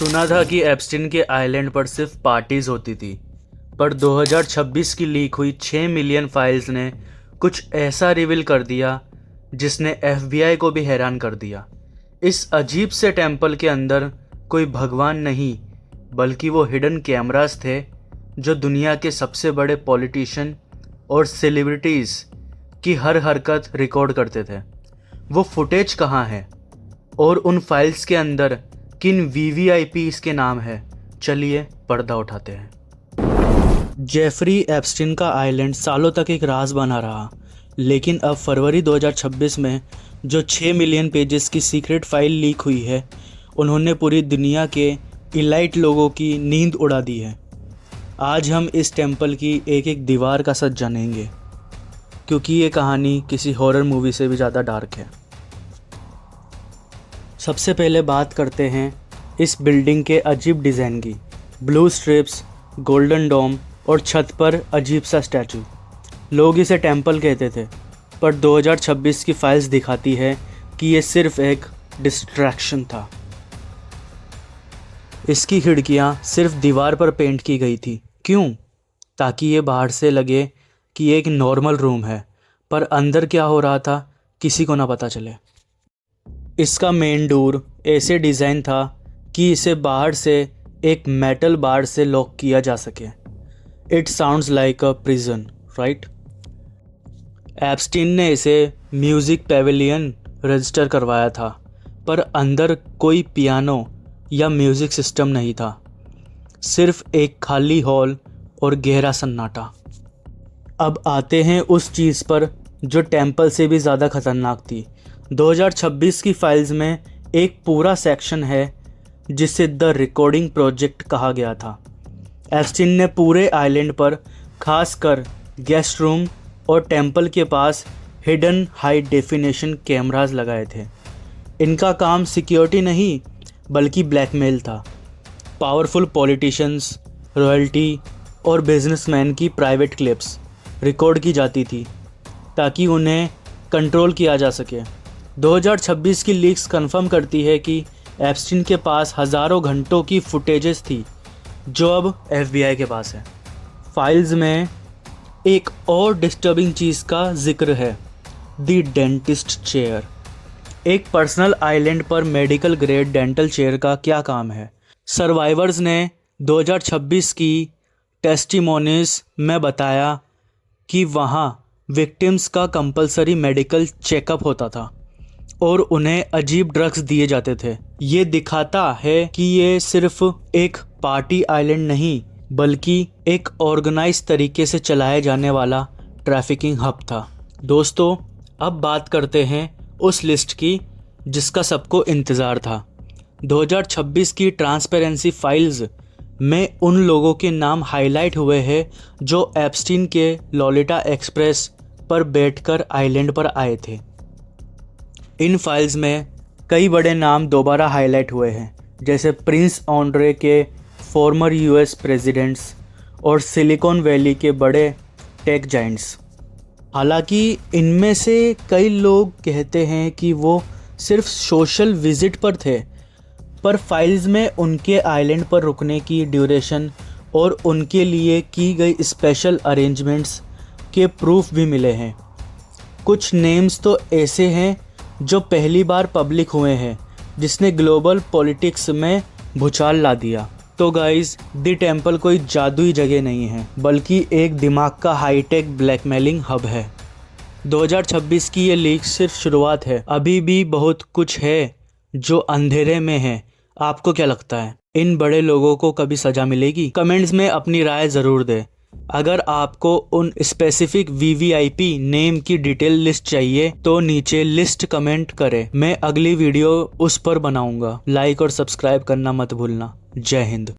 सुना था कि एप्स्टीन के आइलैंड पर सिर्फ पार्टीज होती थी, पर 2026 की लीक हुई 6 मिलियन फाइल्स ने कुछ ऐसा रिवील कर दिया जिसने एफबीआई को भी हैरान कर दिया। इस अजीब से टेम्पल के अंदर कोई भगवान नहीं, बल्कि वो हिडन कैमरास थे जो दुनिया के सबसे बड़े पॉलिटिशियन और सेलिब्रिटीज़ की हर हरकत रिकॉर्ड करते थे। वो फुटेज कहाँ है और उन फाइल्स के अंदर किन वीवीआईपीज़ के नाम है, चलिए पर्दा उठाते हैं। जेफरी एप्स्टीन का आइलैंड सालों तक एक राज बना रहा, लेकिन अब फरवरी 2026 में जो 6 मिलियन पेजेस की सीक्रेट फाइल लीक हुई है, उन्होंने पूरी दुनिया के इलाइट लोगों की नींद उड़ा दी है। आज हम इस टेम्पल की एक एक दीवार का सच जानेंगे, क्योंकि ये कहानी किसी हॉरर मूवी से भी ज़्यादा डार्क है। सबसे पहले बात करते हैं इस बिल्डिंग के अजीब डिज़ाइन की। ब्लू स्ट्रिप्स, गोल्डन डोम और छत पर अजीब सा स्टैचू। लोग इसे टेम्पल कहते थे, पर 2026 की फाइल्स दिखाती है कि ये सिर्फ एक डिस्ट्रैक्शन था। इसकी खिड़कियाँ सिर्फ दीवार पर पेंट की गई थी। क्यों? ताकि ये बाहर से लगे कि ये एक नॉर्मल रूम है, पर अंदर क्या हो रहा था किसी को ना पता चले। इसका मेन डोर ऐसे डिज़ाइन था कि इसे बाहर से एक मेटल बार से लॉक किया जा सके। It sounds like a prison, right? Epstein ने इसे म्यूज़िक पेविलियन रजिस्टर करवाया था, पर अंदर कोई पियानो या म्यूज़िक सिस्टम नहीं था, सिर्फ एक खाली हॉल और गहरा सन्नाटा। अब आते हैं उस चीज़ पर जो टेम्पल से भी ज़्यादा खतरनाक थी। 2026 की फाइल्स में एक पूरा सेक्शन है जिसे द रिकॉर्डिंग प्रोजेक्ट कहा गया था। एप्स्टीन ने पूरे आइलैंड पर, खासकर गेस्ट रूम और टेम्पल के पास, हिडन हाई डेफिनेशन कैमरास लगाए थे। इनका काम सिक्योरिटी नहीं बल्कि ब्लैकमेल था। पावरफुल पॉलिटिशियंस, रॉयल्टी और बिजनेसमैन की प्राइवेट क्लिप्स रिकॉर्ड की जाती थी ताकि उन्हें कंट्रोल किया जा सके। 2026 की लीक्स कंफर्म करती है कि एप्स्टीन के पास हज़ारों घंटों की फुटेजेस थी जो अब एफबीआई के पास है। फाइल्स में एक और डिस्टर्बिंग चीज़ का जिक्र है, द डेंटिस्ट चेयर। एक पर्सनल आइलैंड पर मेडिकल ग्रेड डेंटल चेयर का क्या काम है? सर्वाइवर्स ने 2026 की टेस्टिमोनीज में बताया कि वहाँ विक्टिम्स का कंपलसरी मेडिकल चेकअप होता था और उन्हें अजीब ड्रग्स दिए जाते थे। ये दिखाता है कि ये सिर्फ एक पार्टी आइलैंड नहीं, बल्कि एक ऑर्गेनाइज तरीके से चलाया जाने वाला ट्रैफिकिंग हब था। दोस्तों, अब बात करते हैं उस लिस्ट की जिसका सबको इंतज़ार था। 2026 की ट्रांसपेरेंसी फाइल्स में उन लोगों के नाम हाईलाइट हुए हैं जो एप्स्टीन के लोलिटा एक्सप्रेस पर बैठकर आइलैंड पर आए थे। इन फाइल्स में कई बड़े नाम दोबारा हाईलाइट हुए हैं, जैसे प्रिंस ऑन्ड्रे के फॉर्मर यूएस प्रेसिडेंट्स और सिलिकॉन वैली के बड़े टेक जाइंट्स। हालांकि इनमें से कई लोग कहते हैं कि वो सिर्फ सोशल विजिट पर थे, पर फाइल्स में उनके आइलैंड पर रुकने की ड्यूरेशन और उनके लिए की गई स्पेशल अरेंजमेंट्स के प्रूफ भी मिले हैं। कुछ नेम्स तो ऐसे हैं जो पहली बार पब्लिक हुए हैं, जिसने ग्लोबल पॉलिटिक्स में भूचाल ला दिया। तो गाइस, द टेम्पल कोई जादुई जगह नहीं है, बल्कि एक दिमाग का हाईटेक ब्लैकमेलिंग हब है। 2026 की ये लीक सिर्फ शुरुआत है, अभी भी बहुत कुछ है जो अंधेरे में है। आपको क्या लगता है, इन बड़े लोगों को कभी सज़ा मिलेगी? कमेंट्स में अपनी राय ज़रूर दें। अगर आपको उन स्पेसिफिक वीवीआईपी नेम की डिटेल लिस्ट चाहिए तो नीचे लिस्ट कमेंट करें, मैं अगली वीडियो उस पर बनाऊंगा। लाइक और सब्सक्राइब करना मत भूलना। जय हिंद।